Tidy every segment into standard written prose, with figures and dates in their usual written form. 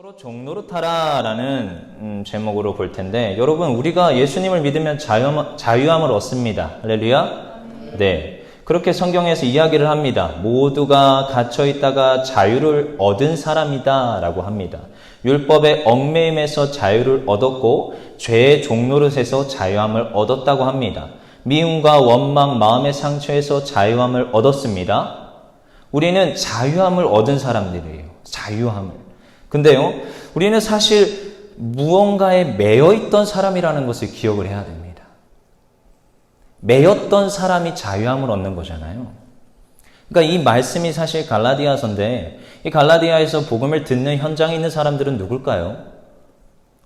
서로 종노릇하라라는 제목으로 볼 텐데, 여러분, 우리가 예수님을 믿으면 자유함을 얻습니다. 할렐루야. 네, 그렇게 성경에서 이야기를 합니다. 모두가 갇혀 있다가 자유를 얻은 사람이다 라고 합니다. 율법의 얽매임에서 자유를 얻었고 죄의 종노릇에서 자유함을 얻었다고 합니다. 미움과 원망, 마음의 상처에서 자유함을 얻었습니다. 우리는 자유함을 얻은 사람들이에요. 자유함을. 근데요, 우리는 사실 무언가에 매여 있던 사람이라는 것을 기억을 해야 됩니다. 매였던 사람이 자유함을 얻는 거잖아요. 그러니까 이 말씀이 사실 갈라디아서인데, 이 갈라디아에서 복음을 듣는 현장에 있는 사람들은 누굴까요?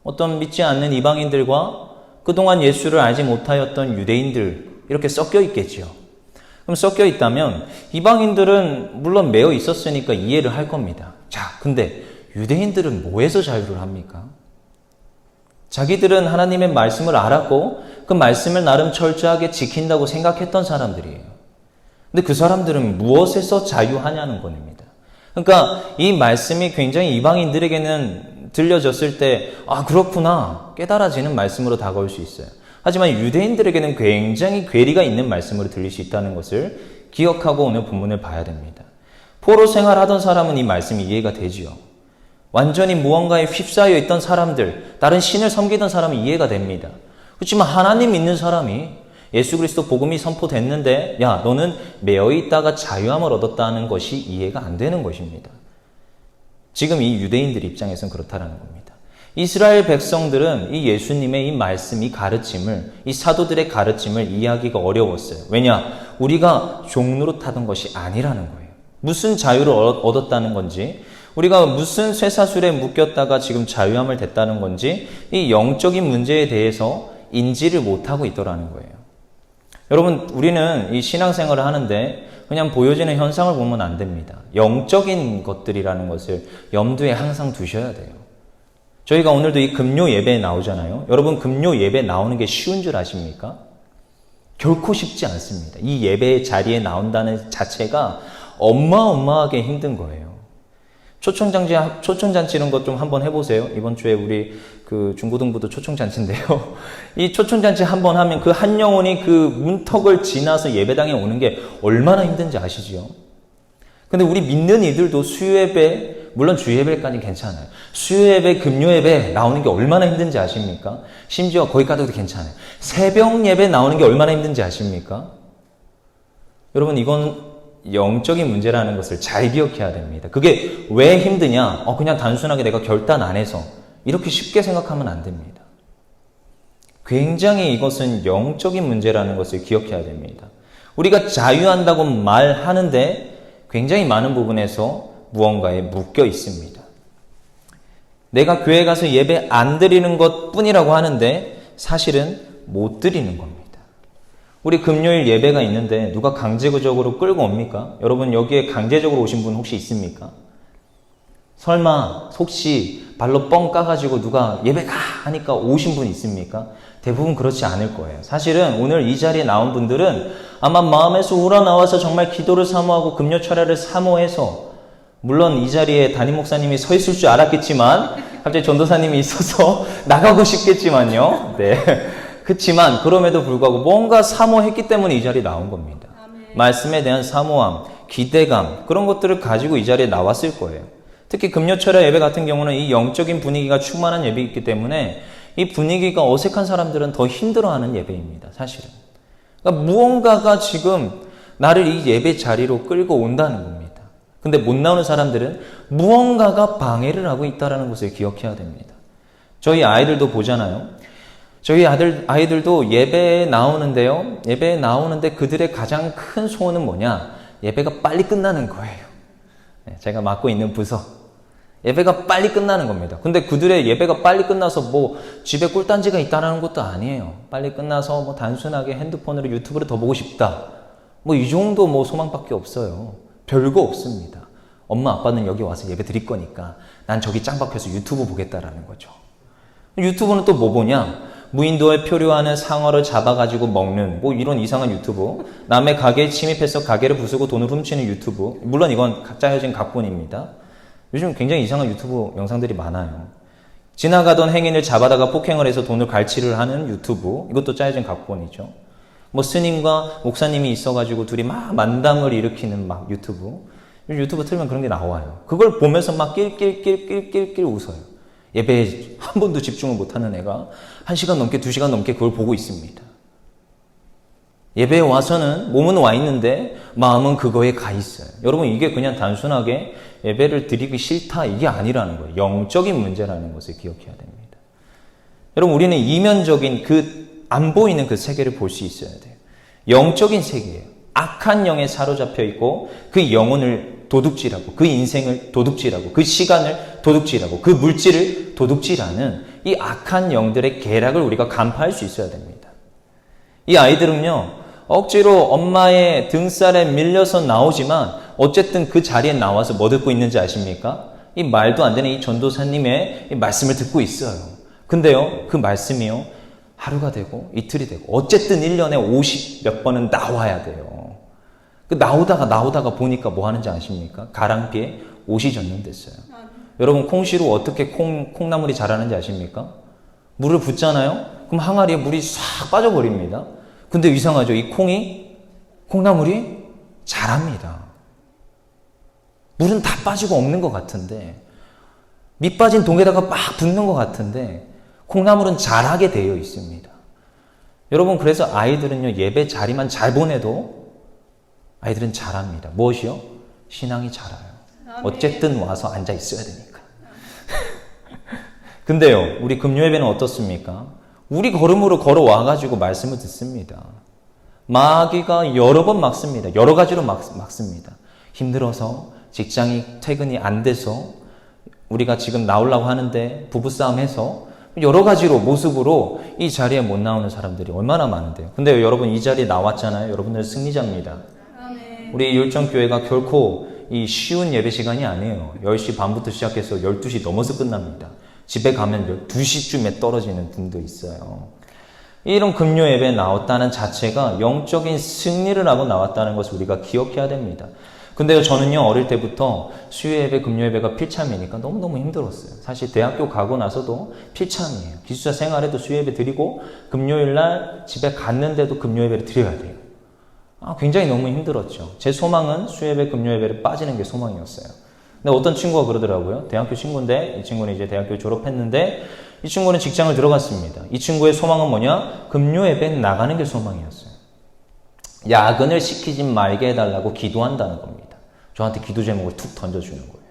어떤 믿지 않는 이방인들과 그동안 예수를 알지 못하였던 유대인들, 이렇게 섞여 있겠지요. 그럼 섞여 있다면 이방인들은 물론 매여 있었으니까 이해를 할 겁니다. 자, 근데 유대인들은 뭐에서 자유를 합니까? 자기들은 하나님의 말씀을 알았고 그 말씀을 나름 철저하게 지킨다고 생각했던 사람들이에요. 근데 그 사람들은 무엇에서 자유하냐는 겁니다. 그러니까 이 말씀이 굉장히 이방인들에게는 들려졌을 때 그렇구나 깨달아지는 말씀으로 다가올 수 있어요. 하지만 유대인들에게는 굉장히 괴리가 있는 말씀으로 들릴 수 있다는 것을 기억하고 오늘 본문을 봐야 됩니다. 포로 생활하던 사람은 이 말씀이 이해가 되지요. 완전히 무언가에 휩싸여 있던 사람들, 다른 신을 섬기던 사람은 이해가 됩니다. 그렇지만 하나님 믿는 사람이 예수 그리스도 복음이 선포됐는데 야, 너는 매여 있다가 자유함을 얻었다는 것이 이해가 안 되는 것입니다. 지금 이 유대인들 입장에서는 그렇다는 겁니다. 이스라엘 백성들은 이 예수님의 이 말씀, 이 가르침을, 이 사도들의 가르침을 이해하기가 어려웠어요. 왜냐? 우리가 종노릇하던 것이 아니라는 거예요. 무슨 자유를 얻었다는 건지, 우리가 무슨 쇠사슬에 묶였다가 지금 자유함을 됐다는 건지 이 영적인 문제에 대해서 인지를 못하고 있더라는 거예요. 여러분, 우리는 이 신앙생활을 하는데 그냥 보여지는 현상을 보면 안 됩니다. 영적인 것들이라는 것을 염두에 항상 두셔야 돼요. 저희가 오늘도 이 금요 예배에 나오잖아요. 여러분, 금요 예배에 나오는 게 쉬운 줄 아십니까? 결코 쉽지 않습니다. 이 예배의 자리에 나온다는 자체가 어마어마하게 힘든 거예요. 초청잔치 이런 것 좀 한번 해보세요. 이번 주에 우리 그 중고등부도 초청잔치인데요. 이 초청잔치 한번 하면 그 한 영혼이 그 문턱을 지나서 예배당에 오는 게 얼마나 힘든지 아시지요? 근데 우리 믿는 이들도 수요예배, 물론 주예배까지는 괜찮아요. 수요예배, 금요예배 나오는 게 얼마나 힘든지 아십니까? 심지어 거기 가도 괜찮아요. 새벽 예배 나오는 게 얼마나 힘든지 아십니까? 여러분, 이건 영적인 문제라는 것을 잘 기억해야 됩니다. 그게 왜 힘드냐? 그냥 단순하게 내가 결단 안 해서 이렇게 쉽게 생각하면 안 됩니다. 굉장히 이것은 영적인 문제라는 것을 기억해야 됩니다. 우리가 자유한다고 말하는데 굉장히 많은 부분에서 무언가에 묶여 있습니다. 내가 교회 가서 예배 안 드리는 것 뿐이라고 하는데 사실은 못 드리는 겁니다. 우리 금요일 예배가 있는데 누가 강제적으로 끌고 옵니까? 여러분, 여기에 강제적으로 오신 분 혹시 있습니까? 설마 혹시 발로 뻥 까가지고 누가 예배 가 하니까 오신 분 있습니까? 대부분 그렇지 않을 거예요. 사실은 오늘 이 자리에 나온 분들은 아마 마음에서 우러나와서 정말 기도를 사모하고 금요 철야를 사모해서, 물론 이 자리에 담임 목사님이 서 있을 줄 알았겠지만 갑자기 전도사님이 있어서 나가고 싶겠지만요. 네. 그렇지만 그럼에도 불구하고 뭔가 사모했기 때문에 이 자리에 나온 겁니다. 아멘. 말씀에 대한 사모함, 기대감, 그런 것들을 가지고 이 자리에 나왔을 거예요. 특히 금요철야 예배 같은 경우는 이 영적인 분위기가 충만한 예배이기 때문에 이 분위기가 어색한 사람들은 더 힘들어하는 예배입니다. 사실은. 그러니까 무언가가 지금 나를 이 예배 자리로 끌고 온다는 겁니다. 근데 못 나오는 사람들은 무언가가 방해를 하고 있다는 것을 기억해야 됩니다. 저희 아이들도 보잖아요. 저희 아이들도 예배에 나오는데요. 예배에 나오는데 그들의 가장 큰 소원은 뭐냐? 예배가 빨리 끝나는 거예요. 제가 맡고 있는 부서. 예배가 빨리 끝나는 겁니다. 근데 그들의 예배가 빨리 끝나서 뭐 집에 꿀단지가 있다는 것도 아니에요. 빨리 끝나서 뭐 단순하게 핸드폰으로 유튜브를 더 보고 싶다. 뭐 이 정도 뭐 소망밖에 없어요. 별거 없습니다. 엄마 아빠는 여기 와서 예배 드릴 거니까 난 저기 짱 박혀서 유튜브 보겠다라는 거죠. 유튜브는 또 뭐 보냐? 무인도에 표류하는 상어를 잡아가지고 먹는 뭐 이런 이상한 유튜브, 남의 가게에 침입해서 가게를 부수고 돈을 훔치는 유튜브, 물론 이건 짜여진 각본입니다. 요즘 굉장히 이상한 유튜브 영상들이 많아요. 지나가던 행인을 잡아다가 폭행을 해서 돈을 갈취를 하는 유튜브. 이것도 짜여진 각본이죠. 뭐 스님과 목사님이 있어가지고 둘이 막 만담을 일으키는 막 유튜브. 유튜브 틀면 그런 게 나와요. 그걸 보면서 막 낄낄낄낄낄낄 웃어요. 예배에 한 번도 집중을 못하는 애가 1시간 넘게 2시간 넘게 그걸 보고 있습니다. 예배에 와서는 몸은 와 있는데 마음은 그거에 가 있어요. 여러분, 이게 그냥 단순하게 예배를 드리기 싫다 이게 아니라는 거예요. 영적인 문제라는 것을 기억해야 됩니다. 여러분, 우리는 이면적인 안 보이는 그 세계를 볼 수 있어야 돼요. 영적인 세계예요. 악한 영에 사로잡혀 있고 그 영혼을 도둑질하고 그 인생을 도둑질하고 그 시간을 도둑질하고 그 물질을 도둑질하는 이 악한 영들의 계략을 우리가 간파할 수 있어야 됩니다. 이 아이들은요, 억지로 엄마의 등살에 밀려서 나오지만 어쨌든 그 자리에 나와서 뭐 듣고 있는지 아십니까? 이 말도 안 되는 이 전도사님의 이 말씀을 듣고 있어요. 근데요, 그 말씀이요, 하루가 되고 이틀이 되고 어쨌든 1년에 50 몇 번은 나와야 돼요. 그 나오다가 보니까 뭐 하는지 아십니까? 가랑비에 옷이 젖는댔어요. 여러분, 콩씨로 어떻게 콩나물이 자라는지 아십니까? 물을 붓잖아요? 그럼 항아리에 물이 싹 빠져버립니다. 근데 이상하죠? 이 콩나물이 자랍니다. 물은 다 빠지고 없는 것 같은데, 밑 빠진 동에다가 막 붓는 것 같은데, 콩나물은 자라게 되어 있습니다. 여러분, 그래서 아이들은요, 예배 자리만 잘 보내도 아이들은 자랍니다. 무엇이요? 신앙이 자라요. 어쨌든 와서 앉아 있어야 되니까. 근데요, 우리 금요예배는 어떻습니까? 우리 걸음으로 걸어와가지고 말씀을 듣습니다. 마귀가 여러 번 막습니다. 여러 가지로 막습니다. 힘들어서, 직장이 퇴근이 안 돼서, 우리가 지금 나오려고 하는데 부부싸움 해서, 여러 가지로 모습으로 이 자리에 못 나오는 사람들이 얼마나 많은데요. 근데 여러분, 이 자리에 나왔잖아요. 여러분들 승리자입니다. 우리 율정교회가 결코 이 쉬운 예배 시간이 아니에요. 10시 반부터 시작해서 12시 넘어서 끝납니다. 집에 가면 2시쯤에 떨어지는 분도 있어요. 이런 금요 예배에 나왔다는 자체가 영적인 승리를 하고 나왔다는 것을 우리가 기억해야 됩니다. 근데요, 저는요, 어릴 때부터 수요 예배, 금요 예배가 필참이니까 너무너무 힘들었어요. 사실 대학교 가고 나서도 필참이에요. 기숙사 생활에도 수요 예배 드리고 금요일 날 집에 갔는데도 금요 예배를 드려야 돼요. 굉장히 너무 힘들었죠. 제 소망은 수요 예배, 금요 예배를 빠지는 게 소망이었어요. 근데 어떤 친구가 그러더라고요. 대학교 친구인데, 이 친구는 이제 대학교 졸업했는데, 이 친구는 직장을 들어갔습니다. 이 친구의 소망은 뭐냐? 금요 예배에 나가는 게 소망이었어요. 야근을 시키지 말게 해달라고 기도한다는 겁니다. 저한테 기도 제목을 툭 던져주는 거예요.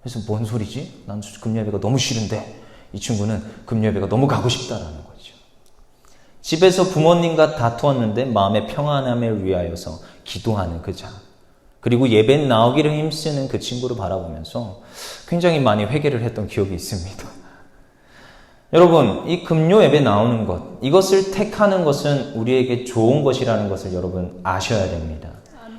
그래서 뭔 소리지? 난 금요 예배가 너무 싫은데, 이 친구는 금요 예배가 너무 가고 싶다라는 거죠. 집에서 부모님과 다투었는데 마음의 평안함을 위하여서 기도하는 그 자. 그리고 예배에 나오기를 힘쓰는 그 친구를 바라보면서 굉장히 많이 회개를 했던 기억이 있습니다. 여러분, 이 금요 예배 나오는 것, 이것을 택하는 것은 우리에게 좋은 것이라는 것을 여러분 아셔야 됩니다.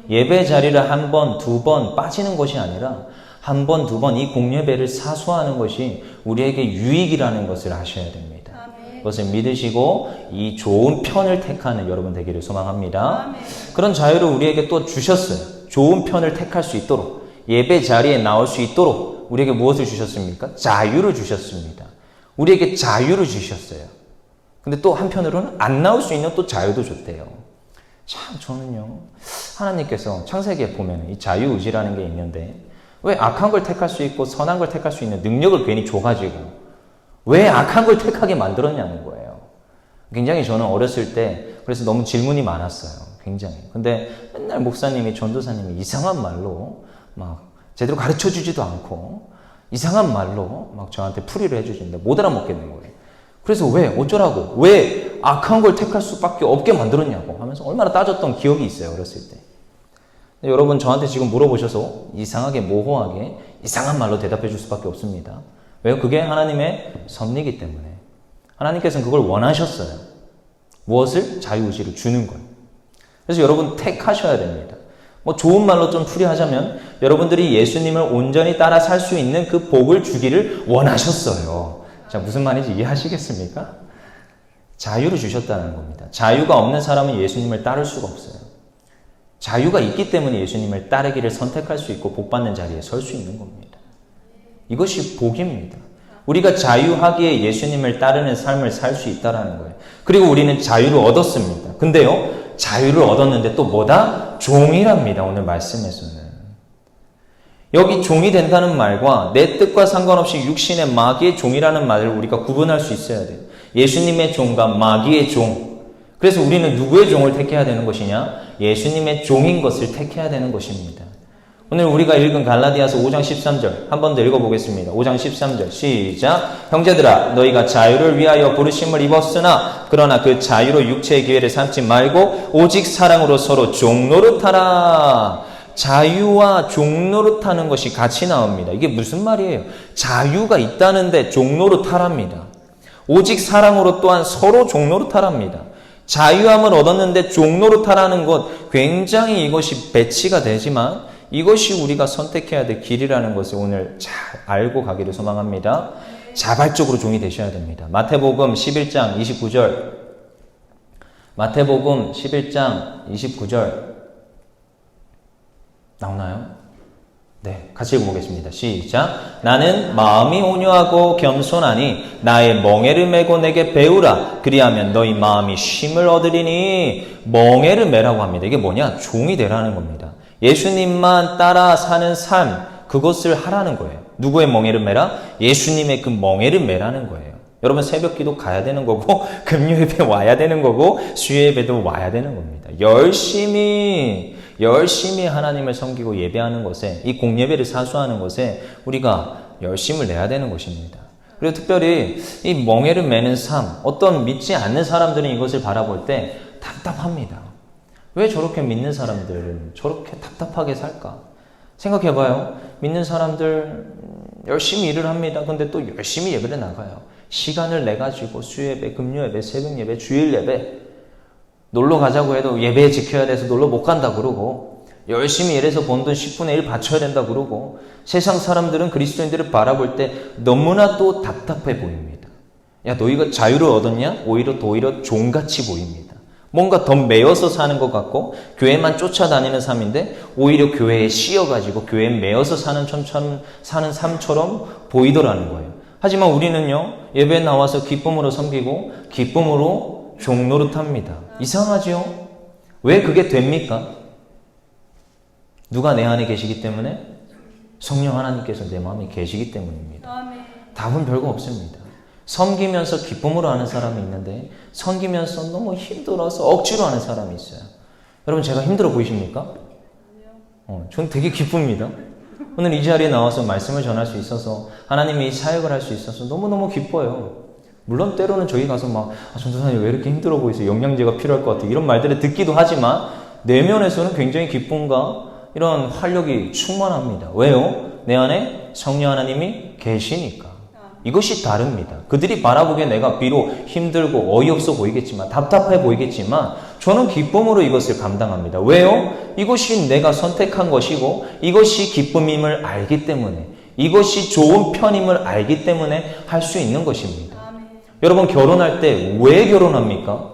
예배 자리를 한 번, 두 번 빠지는 것이 아니라 한 번, 두 번 이 공예배를 사수하는 것이 우리에게 유익이라는 것을 아셔야 됩니다. 그것을 믿으시고 이 좋은 편을 택하는 여러분 되기를 소망합니다. 그런 자유를 우리에게 또 주셨어요. 좋은 편을 택할 수 있도록, 예배 자리에 나올 수 있도록 우리에게 무엇을 주셨습니까? 자유를 주셨습니다. 우리에게 자유를 주셨어요. 근데 또 한편으로는 안 나올 수 있는 또 자유도 줬대요. 참, 저는요, 하나님께서 창세기에 보면 이 자유의지라는 게 있는데 왜 악한 걸 택할 수 있고 선한 걸 택할 수 있는 능력을 괜히 줘가지고 왜 악한 걸 택하게 만들었냐는 거예요. 굉장히 저는 어렸을 때 그래서 너무 질문이 많았어요. 굉장히. 근데 맨날 목사님이, 전도사님이 이상한 말로 막 제대로 가르쳐 주지도 않고 이상한 말로 막 저한테 풀이를 해주시는데 못 알아먹겠는 거예요. 그래서 왜? 어쩌라고? 왜 악한 걸 택할 수밖에 없게 만들었냐고 하면서 얼마나 따졌던 기억이 있어요. 어렸을 때. 여러분, 저한테 지금 물어보셔서 이상하게 모호하게 이상한 말로 대답해 줄 수밖에 없습니다. 왜요? 그게 하나님의 섭리이기 때문에. 하나님께서는 그걸 원하셨어요. 무엇을? 자유의지를 주는 거예요. 그래서 여러분 택하셔야 됩니다. 뭐 좋은 말로 좀 풀이하자면 여러분들이 예수님을 온전히 따라 살 수 있는 그 복을 주기를 원하셨어요. 자, 무슨 말인지 이해하시겠습니까? 자유를 주셨다는 겁니다. 자유가 없는 사람은 예수님을 따를 수가 없어요. 자유가 있기 때문에 예수님을 따르기를 선택할 수 있고 복받는 자리에 설 수 있는 겁니다. 이것이 복입니다. 우리가 자유하게 예수님을 따르는 삶을 살 수 있다는 거예요. 그리고 우리는 자유를 얻었습니다. 근데요, 자유를 얻었는데 또 뭐다? 종이랍니다. 오늘 말씀에서는. 여기 종이 된다는 말과 내 뜻과 상관없이 육신의 마귀의 종이라는 말을 우리가 구분할 수 있어야 돼요. 예수님의 종과 마귀의 종. 그래서 우리는 누구의 종을 택해야 되는 것이냐? 예수님의 종인 것을 택해야 되는 것입니다. 오늘 우리가 읽은 갈라디아서 5장 13절 한 번 더 읽어보겠습니다. 5장 13절 시작. 형제들아 너희가 자유를 위하여 부르심을 입었으나 그러나 그 자유로 육체의 기회를 삼지 말고 오직 사랑으로 서로 종노릇하라. 자유와 종노릇하는 것이 같이 나옵니다. 이게 무슨 말이에요? 자유가 있다는데 종노릇하랍니다. 오직 사랑으로 또한 서로 종노릇하랍니다. 자유함을 얻었는데 종노릇하라는 것, 굉장히 이것이 배치가 되지만 이것이 우리가 선택해야 될 길이라는 것을 오늘 잘 알고 가기를 소망합니다. 자발적으로 종이 되셔야 됩니다. 마태복음 11장 29절. 마태복음 11장 29절. 나오나요? 네, 같이 읽어보겠습니다. 시작. 나는 마음이 온유하고 겸손하니 나의 멍에를 메고 내게 배우라. 그리하면 너희 마음이 쉼을 얻으리니. 멍에를 메라고 합니다. 이게 뭐냐? 종이 되라는 겁니다. 예수님만 따라 사는 삶, 그것을 하라는 거예요. 누구의 멍에를 메라? 예수님의 그 멍에를 메라는 거예요. 여러분 새벽 기도 가야 되는 거고 금요 예배 와야 되는 거고 수요 예배도 와야 되는 겁니다. 열심히 하나님을 섬기고 예배하는 것에, 이 공예배를 사수하는 것에 우리가 열심을 내야 되는 것입니다. 그리고 특별히 이 멍에를 메는 삶, 어떤 믿지 않는 사람들은 이것을 바라볼 때 답답합니다. 왜 저렇게 믿는 사람들은 저렇게 답답하게 살까? 생각해봐요. 믿는 사람들 열심히 일을 합니다. 근데 또 열심히 예배를 나가요. 시간을 내가지고 수요예배, 금요예배, 새벽예배, 주일예배 놀러 가자고 해도 예배 지켜야 돼서 놀러 못 간다 그러고, 열심히 일해서 번 돈 10분의 1 바쳐야 된다 그러고, 세상 사람들은 그리스도인들을 바라볼 때 너무나 또 답답해 보입니다. 야, 너희가 자유를 얻었냐? 오히려 종같이 보입니다. 뭔가 더 매여서 사는 것 같고 교회만 쫓아다니는 삶인데 오히려 교회에 씌여가지고 교회에 매여서 사는 삶처럼 보이더라는 거예요. 하지만 우리는요, 예배에 나와서 기쁨으로 섬기고 기쁨으로 종노릇합니다. 이상하죠? 왜 그게 됩니까? 누가 내 안에 계시기 때문에? 성령 하나님께서 내 마음에 계시기 때문입니다. 답은 별거 없습니다. 섬기면서 기쁨으로 하는 사람이 있는데 섬기면서 너무 힘들어서 억지로 하는 사람이 있어요. 여러분 제가 힘들어 보이십니까? 저는 되게 기쁩니다. 오늘 이 자리에 나와서 말씀을 전할 수 있어서 하나님이 이 사역을 할 수 있어서 너무너무 기뻐요. 물론 때로는 저희 가서 막 전도사님 왜 이렇게 힘들어 보이세요? 영양제가 필요할 것 같아요. 이런 말들을 듣기도 하지만 내면에서는 굉장히 기쁨과 이런 활력이 충만합니다. 왜요? 내 안에 성령 하나님이 계시니까. 이것이 다릅니다. 그들이 바라보기에 내가 비록 힘들고 어이없어 보이겠지만 답답해 보이겠지만 저는 기쁨으로 이것을 감당합니다. 왜요? 이것이 내가 선택한 것이고 이것이 기쁨임을 알기 때문에, 이것이 좋은 편임을 알기 때문에 할 수 있는 것입니다. 여러분 결혼할 때 왜 결혼합니까?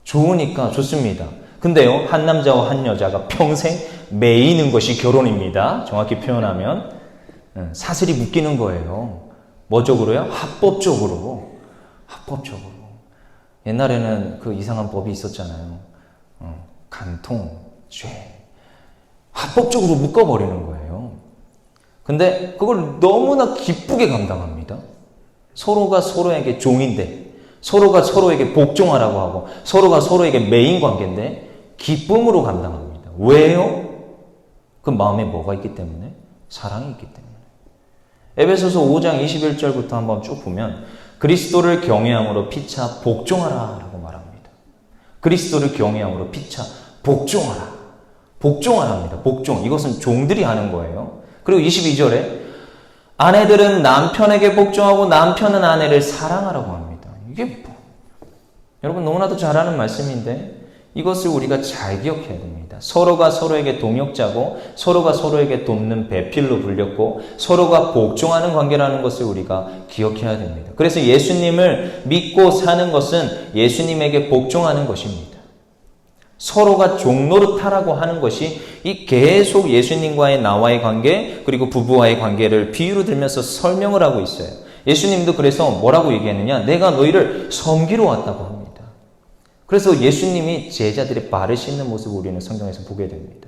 좋으니까 좋습니다. 근데요, 한 남자와 한 여자가 평생 매이는 것이 결혼입니다. 정확히 표현하면 사슬이 묶이는 거예요. 뭐적으로요? 합법적으로. 옛날에는 그 이상한 법이 있었잖아요. 간통, 죄. 합법적으로 묶어버리는 거예요. 근데 그걸 너무나 기쁘게 감당합니다. 서로가 서로에게 종인데, 서로가 서로에게 복종하라고 하고, 서로가 서로에게 매인 관계인데, 기쁨으로 감당합니다. 왜요? 그 마음에 뭐가 있기 때문에? 사랑이 있기 때문에. 에베소서 5장 21절부터 한번 쭉 보면 그리스도를 경외함으로 피차 복종하라 라고 말합니다. 그리스도를 경외함으로 피차 복종하라. 복종하랍니다. 복종. 이것은 종들이 하는 거예요. 그리고 22절에 아내들은 남편에게 복종하고 남편은 아내를 사랑하라고 합니다. 이게 뭐? 여러분 너무나도 잘 아는 말씀인데 이것을 우리가 잘 기억해야 됩니다. 서로가 서로에게 동역자고 서로가 서로에게 돕는 배필로 불렸고 서로가 복종하는 관계라는 것을 우리가 기억해야 됩니다. 그래서 예수님을 믿고 사는 것은 예수님에게 복종하는 것입니다. 서로가 종노릇하라고 하는 것이 이 계속 예수님과의 나와의 관계 그리고 부부와의 관계를 비유로 들면서 설명을 하고 있어요. 예수님도 그래서 뭐라고 얘기했느냐? 내가 너희를 섬기러 왔다고 합니다. 그래서 예수님이 제자들의 발을 씻는 모습을 우리는 성경에서 보게 됩니다.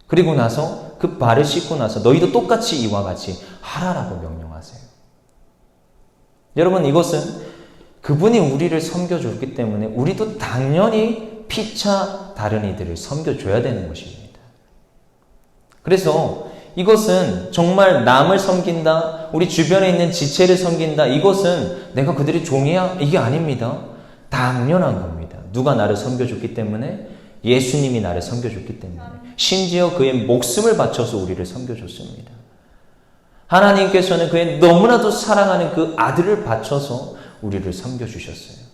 그리고 나서 그 발을 씻고 나서 너희도 똑같이 이와 같이 하라라고 명령하세요. 여러분, 이것은 그분이 우리를 섬겨줬기 때문에 우리도 당연히 피차 다른 이들을 섬겨줘야 되는 것입니다. 그래서 이것은 정말 남을 섬긴다, 우리 주변에 있는 지체를 섬긴다, 이것은 내가 그들의 종이야? 이게 아닙니다. 당연한 겁니다. 누가 나를 섬겨줬기 때문에? 예수님이 나를 섬겨줬기 때문에. 심지어 그의 목숨을 바쳐서 우리를 섬겨줬습니다. 하나님께서는 그의 너무나도 사랑하는 그 아들을 바쳐서 우리를 섬겨주셨어요.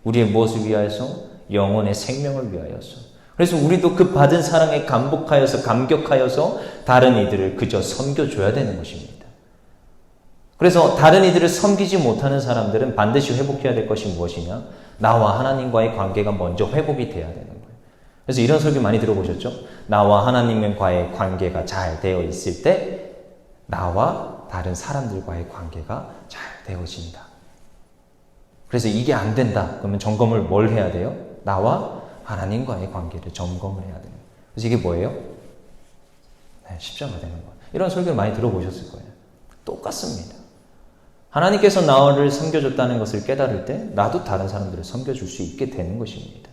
우리의 무엇을 위하여서? 영혼의 생명을 위하여서. 그래서 우리도 그 받은 사랑에 감복하여서 감격하여서 다른 이들을 그저 섬겨줘야 되는 것입니다. 그래서 다른 이들을 섬기지 못하는 사람들은 반드시 회복해야 될 것이 무엇이냐? 나와 하나님과의 관계가 먼저 회복이 돼야 되는 거예요. 그래서 이런 설교 많이 들어보셨죠? 나와 하나님과의 관계가 잘 되어 있을 때 나와 다른 사람들과의 관계가 잘 되어진다. 그래서 이게 안 된다. 그러면 점검을 뭘 해야 돼요? 나와 하나님과의 관계를 점검을 해야 돼요. 그래서 이게 뭐예요? 네, 십자가 되는 거예요. 이런 설교를 많이 들어보셨을 거예요. 똑같습니다. 하나님께서 나를 섬겨줬다는 것을 깨달을 때 나도 다른 사람들을 섬겨줄 수 있게 되는 것입니다.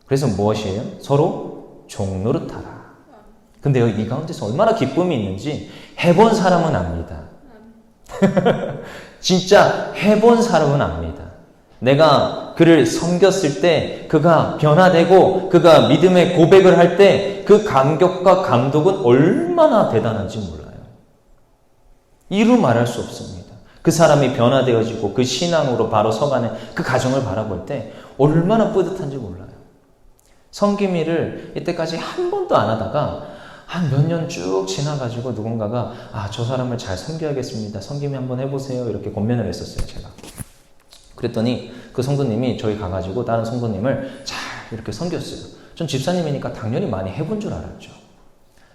그래서 무엇이에요? 서로 종노릇하라. 근데요, 이 가운데서 얼마나 기쁨이 있는지 해본 사람은 압니다. 진짜 해본 사람은 압니다. 내가 그를 섬겼을 때 그가 변화되고 그가 믿음의 고백을 할 때 그 감격과 감독은 얼마나 대단한지 몰라요. 이루 말할 수 없습니다. 그 사람이 변화되어지고 그 신앙으로 바로 서가는 그 과정을 바라볼 때 얼마나 뿌듯한지 몰라요. 섬김일을 이때까지 한 번도 안 하다가 한 몇 년 쭉 지나가지고 누군가가 저 사람을 잘 섬겨야겠습니다. 섬김이 한번 해보세요. 이렇게 권면을 했었어요, 제가. 그랬더니 그 성도님이 저희 가가지고 다른 성도님을 잘 이렇게 섬겼어요. 전 집사님이니까 당연히 많이 해본 줄 알았죠.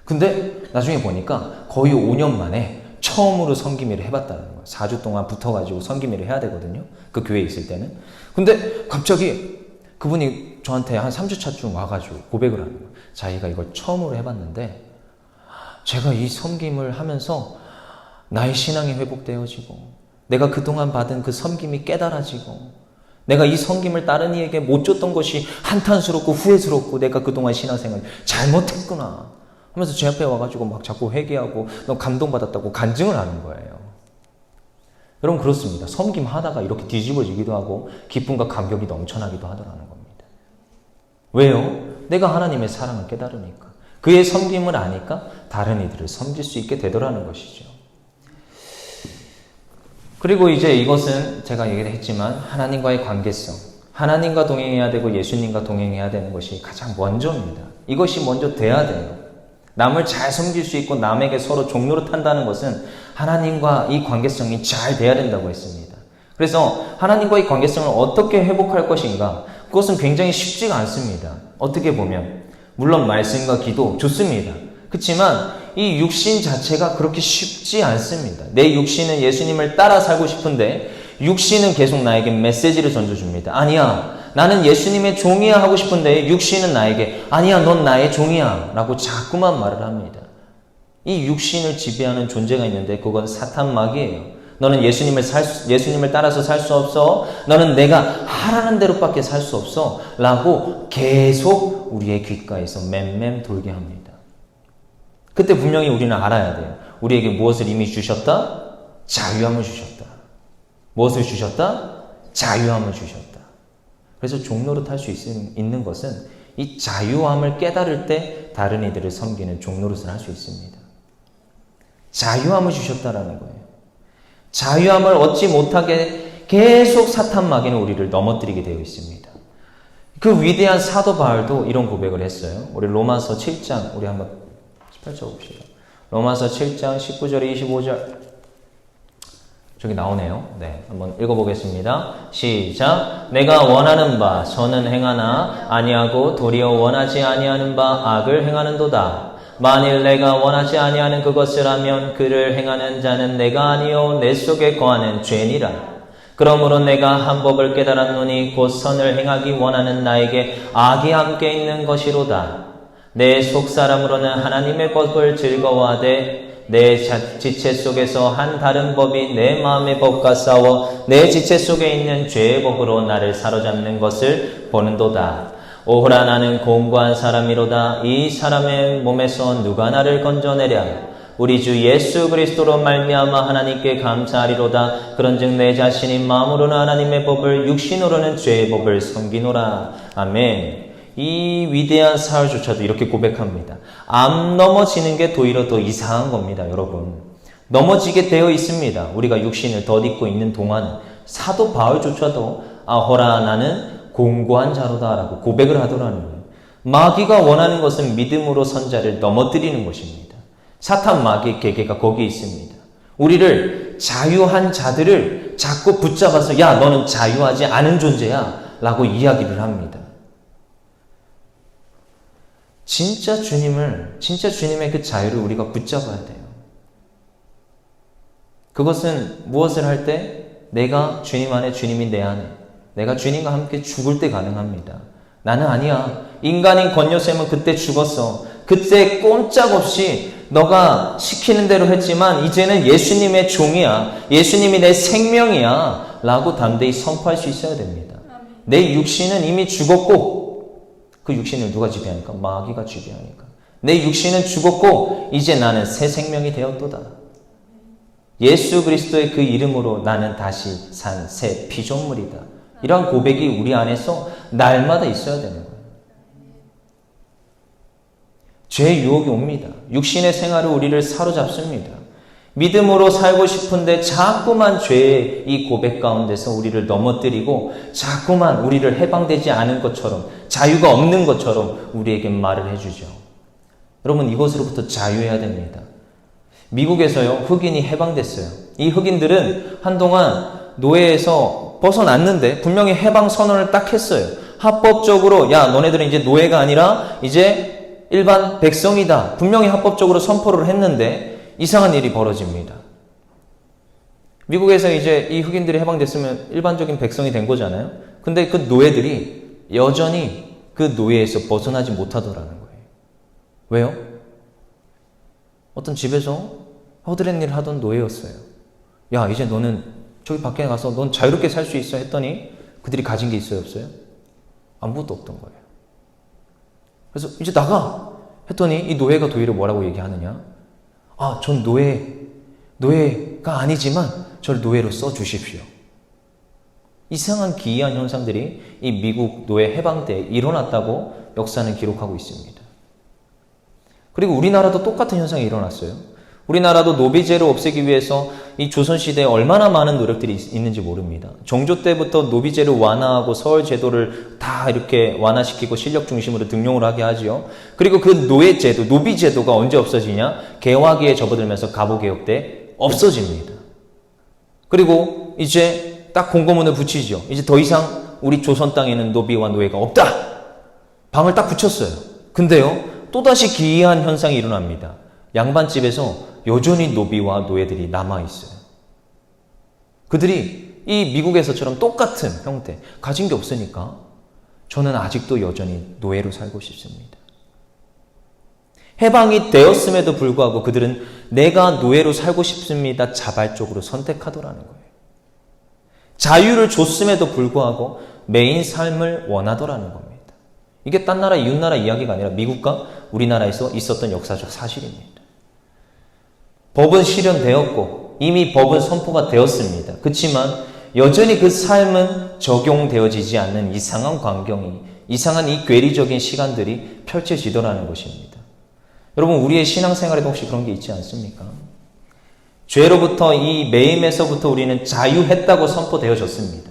근데 나중에 보니까 거의 5년 만에 처음으로 섬김일을 해봤다는 거예요. 4주 동안 붙어가지고 섬김일을 해야 되거든요. 그 교회에 있을 때는. 근데 갑자기 그분이 저한테 한 3주차쯤 와가지고 고백을 하는 거예요. 자기가 이걸 처음으로 해봤는데 제가 이 섬김을 하면서 나의 신앙이 회복되어지고 내가 그동안 받은 그 섬김이 깨달아지고 내가 이 섬김을 다른 이에게 못 줬던 것이 한탄스럽고 후회스럽고 내가 그동안 신앙생활 잘못했구나 하면서 제 앞에 와가지고 막 자꾸 회개하고 너 감동받았다고 간증을 하는 거예요. 여러분, 그렇습니다. 섬김 하다가 이렇게 뒤집어지기도 하고 기쁨과 감격이 넘쳐나기도 하더라는 겁니다. 왜요? 내가 하나님의 사랑을 깨달으니까. 그의 섬김을 아니까 다른 이들을 섬길 수 있게 되더라는 것이죠. 그리고 이제 이것은 제가 얘기를 했지만 하나님과의 관계성, 하나님과 동행해야 되고 예수님과 동행해야 되는 것이 가장 먼저입니다. 이것이 먼저 돼야 돼요. 남을 잘 섬길 수 있고 남에게 서로 종노릇한다는 것은 하나님과 이 관계성이 잘 돼야 된다고 했습니다. 그래서 하나님과의 관계성을 어떻게 회복할 것인가? 그것은 굉장히 쉽지가 않습니다. 어떻게 보면 물론 말씀과 기도 좋습니다. 그렇지만 이 육신 자체가 그렇게 쉽지 않습니다. 내 육신은 예수님을 따라 살고 싶은데 육신은 계속 나에게 메시지를 던져줍니다. 아니야, 나는 예수님의 종이야 하고 싶은데 육신은 나에게 아니야, 넌 나의 종이야 라고 자꾸만 말을 합니다. 이 육신을 지배하는 존재가 있는데 그건 사탄 마귀예요. 너는 예수님을 따라서 살 수 없어. 너는 내가 하라는 대로밖에 살 수 없어 라고 계속 우리의 귓가에서 맴맴 돌게 합니다. 그때 분명히 우리는 알아야 돼요. 우리에게 무엇을 이미 주셨다? 자유함을 주셨다. 무엇을 주셨다? 자유함을 주셨다. 그래서 종노릇할 수 있는 것은 이 자유함을 깨달을 때 다른 이들을 섬기는 종노릇을 할 수 있습니다. 자유함을 주셨다라는 거예요. 자유함을 얻지 못하게 계속 사탄 마귀는 우리를 넘어뜨리게 되어 있습니다. 그 위대한 사도 바울도 이런 고백을 했어요. 우리 로마서 7장, 우리 한번 18절 봅시다. 로마서 7장 19절에 25절 저기 나오네요. 네, 한번 읽어보겠습니다. 시작. 내가 원하는 바 선은 행하나 아니하고 도리어 원하지 아니하는 바 악을 행하는도다. 만일 내가 원하지 아니하는 그것을 하면 그를 행하는 자는 내가 아니요 내 속에 거하는 죄니라. 그러므로 내가 한 법을 깨달았노니 곧 선을 행하기 원하는 나에게 악이 함께 있는 것이로다. 내 속사람으로는 하나님의 법을 즐거워하되 내 지체 속에서 한 다른 법이 내 마음의 법과 싸워 내 지체 속에 있는 죄의 법으로 나를 사로잡는 것을 보는도다. 오호라 나는 공고한 사람이로다. 이 사람의 몸에서 누가 나를 건져내랴. 우리 주 예수 그리스도로 말미암아 하나님께 감사하리로다. 그런즉 내 자신이 마음으로는 하나님의 법을 육신으로는 죄의 법을 섬기노라. 아멘. 이 위대한 사울조차도 이렇게 고백합니다. 안 넘어지는 게 도리어 더 이상한 겁니다, 여러분. 넘어지게 되어 있습니다. 우리가 육신을 덧입고 있는 동안 사도 바울조차도 아호라 나는 공고한 자로다 라고 고백을 하더라는 거예요. 마귀가 원하는 것은 믿음으로 선자를 넘어뜨리는 것입니다. 사탄 마귀의 계계가 거기에 있습니다. 우리를 자유한 자들을 자꾸 붙잡아서 야 너는 자유하지 않은 존재야 라고 이야기를 합니다. 진짜 주님의 그 자유를 우리가 붙잡아야 돼요. 그것은 무엇을 할 때? 내가 주님 안에, 주님이 내 안에, 내가 주님과 함께 죽을 때 가능합니다. 나는 아니야. 인간인 건요쌤은 그때 죽었어. 그때 꼼짝없이 너가 시키는 대로 했지만 이제는 예수님의 종이야. 예수님이 내 생명이야. 라고 담대히 선포할 수 있어야 됩니다. 내 육신은 이미 죽었고 그 육신을 누가 지배하니까? 마귀가 지배하니까. 내 육신은 죽었고 이제 나는 새 생명이 되었도다. 예수 그리스도의 그 이름으로 나는 다시 산 새 피조물이다. 이러한 고백이 우리 안에서 날마다 있어야 되는 거예요. 죄의 유혹이 옵니다. 육신의 생활을 우리를 사로잡습니다. 믿음으로 살고 싶은데 자꾸만 죄의 이 고백 가운데서 우리를 넘어뜨리고 자꾸만 우리를 해방되지 않은 것처럼 자유가 없는 것처럼 우리에게 말을 해주죠. 여러분 이것으로부터 자유해야 됩니다. 미국에서요 흑인이 해방됐어요. 이 흑인들은 한동안 노예에서 벗어났는데 분명히 해방 선언을 딱 했어요. 합법적으로 야 너네들은 이제 노예가 아니라 이제 일반 백성이다. 분명히 합법적으로 선포를 했는데 이상한 일이 벌어집니다. 미국에서 이제 이 흑인들이 해방됐으면 일반적인 백성이 된 거잖아요. 근데 그 노예들이 여전히 그 노예에서 벗어나지 못하더라는 거예요. 왜요? 어떤 집에서 허드렛 일을 하던 노예였어요. 야 이제 너는 저기 밖에 가서 넌 자유롭게 살 수 있어 했더니 그들이 가진 게 있어요 없어요? 아무것도 없던 거예요. 그래서 이제 나가 했더니 이 노예가 도리어 뭐라고 얘기하느냐? 아, 전 노예가 아니지만 저를 노예로 써주십시오. 이상한 기이한 현상들이 이 미국 노예 해방 때 일어났다고 역사는 기록하고 있습니다. 그리고 우리나라도 똑같은 현상이 일어났어요. 우리나라도 노비제를 없애기 위해서 이 조선시대에 얼마나 많은 노력들이 있는지 모릅니다. 정조 때부터 노비제를 완화하고 서울제도를 다 이렇게 완화시키고 실력 중심으로 등용을 하게 하지요. 그리고 그 노예제도, 노비제도가 언제 없어지냐? 개화기에 접어들면서 갑오개혁 때 없어집니다. 그리고 이제 딱 공고문을 붙이죠. 이제 더 이상 우리 조선 땅에는 노비와 노예가 없다! 방을 딱 붙였어요. 근데요, 또다시 기이한 현상이 일어납니다. 양반집에서 여전히 노비와 노예들이 남아있어요. 그들이 이 미국에서처럼 똑같은 형태, 가진 게 없으니까 저는 아직도 여전히 노예로 살고 싶습니다. 해방이 되었음에도 불구하고 그들은 내가 노예로 살고 싶습니다. 자발적으로 선택하더라는 거예요. 자유를 줬음에도 불구하고 매인 삶을 원하더라는 겁니다. 이게 딴 나라, 이웃 나라 이야기가 아니라 미국과 우리나라에서 있었던 역사적 사실입니다. 법은 실현되었고 이미 법은 선포가 되었습니다. 그렇지만 여전히 그 삶은 적용되어지지 않는 이상한 광경이, 이상한 이 괴리적인 시간들이 펼쳐지더라는 것입니다. 여러분 우리의 신앙생활에도 혹시 그런 게 있지 않습니까? 죄로부터 이 매임에서부터 우리는 자유했다고 선포되어졌습니다.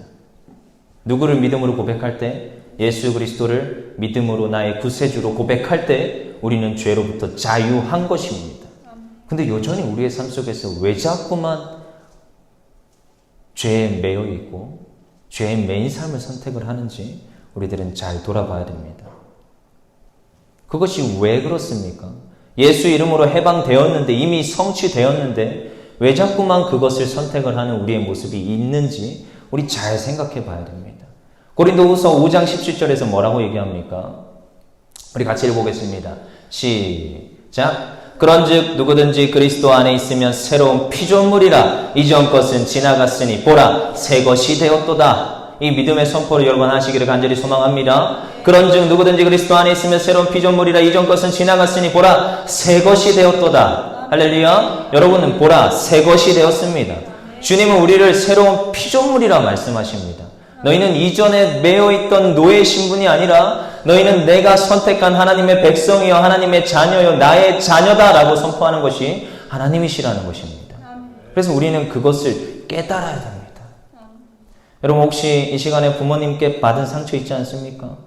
누구를 믿음으로 고백할 때? 예수 그리스도를 믿음으로 나의 구세주로 고백할 때 우리는 죄로부터 자유한 것입니다. 근데 여전히 우리의 삶 속에서 왜 자꾸만 죄에 매여 있고 죄에 매인 삶을 선택을 하는지 우리들은 잘 돌아봐야 됩니다. 그것이 왜 그렇습니까? 예수 이름으로 해방되었는데, 이미 성취되었는데 왜 자꾸만 그것을 선택을 하는 우리의 모습이 있는지 우리 잘 생각해 봐야 됩니다. 고린도후서 5장 17절에서 뭐라고 얘기합니까? 우리 같이 읽어보겠습니다. 시작. 그런즉 누구든지 그리스도 안에 있으면 새로운 피조물이라. 이전 것은 지나갔으니 보라 새 것이 되었도다. 이 믿음의 선포를 여러분 하시기를 간절히 소망합니다. 그런즉 누구든지 그리스도 안에 있으면 새로운 피조물이라. 이전 것은 지나갔으니 보라 새 것이 되었도다. 할렐루야. 여러분은 보라 새 것이 되었습니다. 주님은 우리를 새로운 피조물이라 말씀하십니다. 너희는 이전에 매여있던 노예 신분이 아니라 너희는 내가 선택한 하나님의 백성이여 하나님의 자녀여 나의 자녀다라고 선포하는 것이 하나님이시라는 것입니다. 그래서 우리는 그것을 깨달아야 됩니다. 여러분 혹시 이 시간에 부모님께 받은 상처 있지 않습니까?